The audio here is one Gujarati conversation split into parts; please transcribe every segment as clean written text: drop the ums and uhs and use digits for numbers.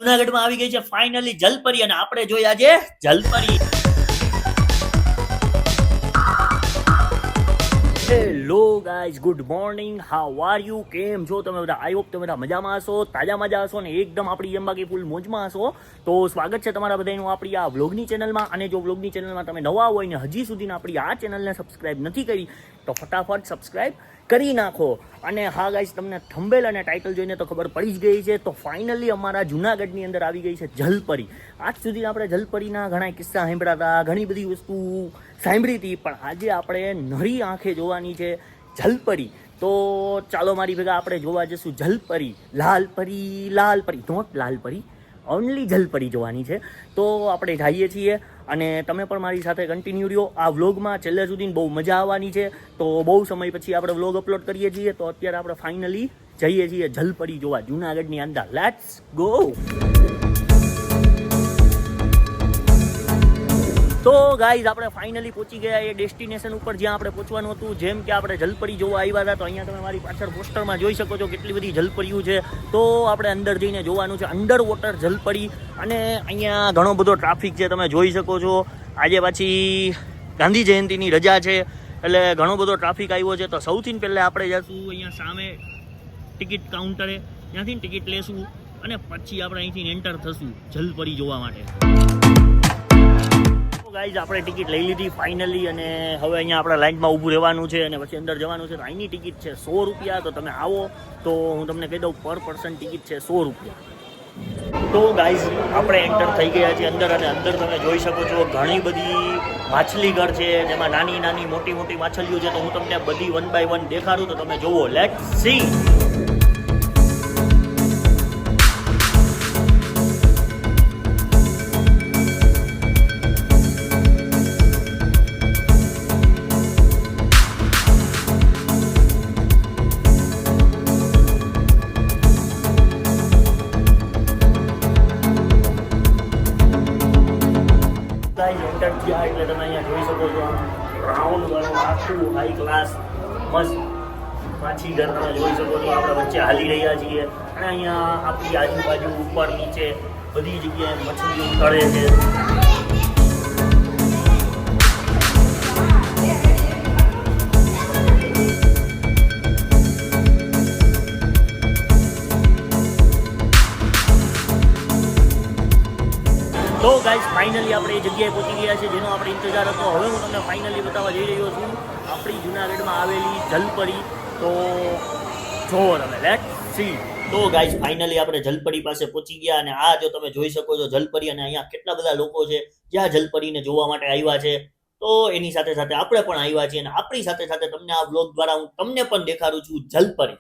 જૂનાગઢમાં આવી ગઈ છે ફાઇનલી જલપરી અને આપણે જોઈ આજે જલપરી. Hello guys, good morning, how are you? કેમ છો તમે બધા? આઈ હોપ તમે બધા મજામાં હશો, તાજા મજા હશો ને એકદમ આપણી જેમ બાકી ફૂલ મોજમાં હશો. તો સ્વાગત છે તમારા બધાનું આપણી આ વ્લોગની ચેનલમાં. અને જો વ્લોગની ચેનલમાં તમે નવા હોય ને હજી સુધી આપણી આ ચેનલને સબસ્ક્રાઇબ નથી કરી તો ફટાફટ સબસ્ક્રાઇબ કરી નાખો. અને હા ગાઈઝ, તમને થંબેલ અને ટાઇટલ જોઈને તો ખબર પડી જ ગઈ છે. તો ફાઇનલી અમારા જૂનાગઢની અંદર આવી ગઈ છે જલપરી. આજ સુધી આપણે જલપરીના ઘણા કિસ્સા સાંભળ્યા હતા, ઘણી બધી વસ્તુ સાંભળી હતી, પણ આજે આપણે નરી આંખે જોવાની છે જલપરી. તો ચાલો મારી ભેગા આપણે જોવા જશું જલપરી. લાલપરી નોટ લાલપરી, ઓનલી જલપરી જોવાની છે. તો આપણે જઈએ છીએ અને તમે પણ મારી સાથે કન્ટિન્યુ રહ્યો આ વ્લોગમાં છેલ્લે સુધી. બહુ મજા આવવાની છે. તો બહુ સમય પછી આપણે વ્લોગ અપલોડ કરીએ છીએ, તો અત્યારે આપણે ફાઇનલી જઈએ છીએ જલપરી જોવા જૂનાગઢની અંદર. Let's go. તો ગાઈઝ, આપણે ફાઇનલી પહોંચી ગયા એ ડેસ્ટિનેશન ઉપર જ્યાં આપણે પહોંચવાનું હતું. જેમ કે આપણે જલપરી જોવા આવ્યા હતા, તો અહીંયા તમે મારી પાછળ પોસ્ટરમાં જોઈ શકો છો કેટલી બધી જલપરીઓ છે. તો આપણે અંદર જઈને જોવાનું છે અંડર વોટર જલપરી. અને અહીંયા ઘણો બધો ટ્રાફિક છે, તમે જોઈ શકો છો. આજે પાછી ગાંધી જયંતિની રજા છે એટલે ઘણો બધો ટ્રાફિક આવ્યો છે. તો સૌથી પહેલાં આપણે જઈશું અહીંયા સામે ટિકિટ કાઉન્ટરે, ત્યાંથી ટિકિટ લેશું અને પછી આપણે અહીંથી એન્ટર થશું જલપરી જોવા માટે. ગાઈઝ, આપણે ટિકિટ લઈ લીધી ફાઇનલી અને હવે અહીંયા આપણે લાઇનમાં ઊભું રહેવાનું છે અને પછી અંદર જવાનું છે. તો અહીંની ટિકિટ છે 100 રૂપિયા. તો તમે આવો તો હું તમને કહી દઉં, પર પર્સન ટિકિટ છે 100 રૂપિયા. તો ગાઈઝ, આપણે એન્ટર થઈ ગયા છીએ અંદર અને અંદર તમે જોઈ શકો છો ઘણી બધી માછલી ઘર છે, જેમાં નાની નાની મોટી મોટી માછલીઓ છે. તો હું તમને બધી 1 by 1 દેખાડું, તો તમે જુઓ. Let's see. એન્ટર થયા એટલે તમે અહીંયા જોઈ શકો છો રાઉન્ડ વાળું આખું હાઈ ક્લાસ મસ્ત માછી ઘર તમે જોઈ શકો છો. આપણે વચ્ચે હાલી રહ્યા છીએ અને અહીંયા આપણી આજુબાજુ ઉપર નીચે બધી જગ્યાએ મછલીઓ તળે છે. તો ગાઈઝ, ફાઇનલી આપણે એ જગ્યાએ પહોંચી ગયા છે જેનો આપણે ઇંતજાર હતો. હવે હું તમને ફાઇનલી બતાવવા જઈ રહ્યો છું આપણી જૂનાગઢમાં આવેલી જલપરી. તો જોવો તમે, લેટ્સ સી. તો ગાઈઝ, ફાઇનલી આપણે જલપરી પાસે પહોંચી ગયા અને આ જો તમે જોઈ શકો છો જલપરી. અને અહીંયા કેટલા બધા લોકો છે જ્યાં જલપરીને જોવા માટે આવ્યા છે. તો એની સાથે સાથે આપણે પણ આવ્યા છીએ અને આપણી સાથે સાથે તમને આ બ્લોગ દ્વારા હું તમને પણ દેખાડું છું જલપરી.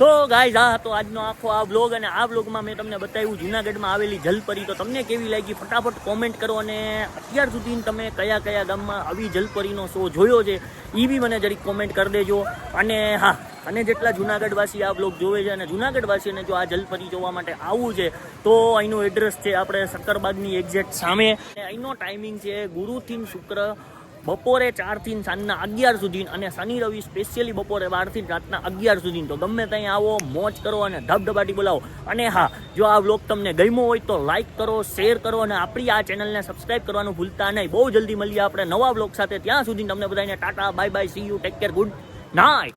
તો ગાઈઝ, આ હતો આજનો આખો આ વ્લોગ. અને આ વ્લોગમાં મેં તમને બતાવ્યું જૂનાગઢમાં આવેલી જલપરી. તો તમને કેવી લાગી ફટાફટ કોમેન્ટ કરો. અને અત્યાર સુધી તમે કયા કયા ગામમાં આવી જલપરીનો શો જોયો છે એ બી મને જરીક કોમેન્ટ કરી દેજો. અને હા, અને જેટલા જુનાગઢવાસી આ બ્લોગ જોવે છે અને જુનાગઢવાસીને જો આ જલપરી જોવા માટે આવવું છે તો અહીંનું એડ્રેસ છે આપણે શક્કરબાગની એક્ઝેક્ટ સામે. અહીંનો ટાઈમિંગ છે ગુરુથી શુક્ર બપોરે 4 થી સાંજના 11 સુધી અને શનિ રવિ સ્પેશિયલી બપોરે 12 થી રાતના 11 સુધી. તો ગમે ત્યાં આવો, મોજ કરો અને ધબધબાટી બોલાવો. અને હા, જો આ વ્લોગ તમને ગમ્યો હોય તો લાઈક કરો, શેર કરો અને આપણી આ ચેનલને સબસ્ક્રાઇબ કરવાનું ભૂલતા નહીં. બહુ જલ્દી મળીએ આપણે નવા વ્લોગ સાથે. ત્યાં સુધી તમને બધાને Tata, bye bye, C you, take care, good night.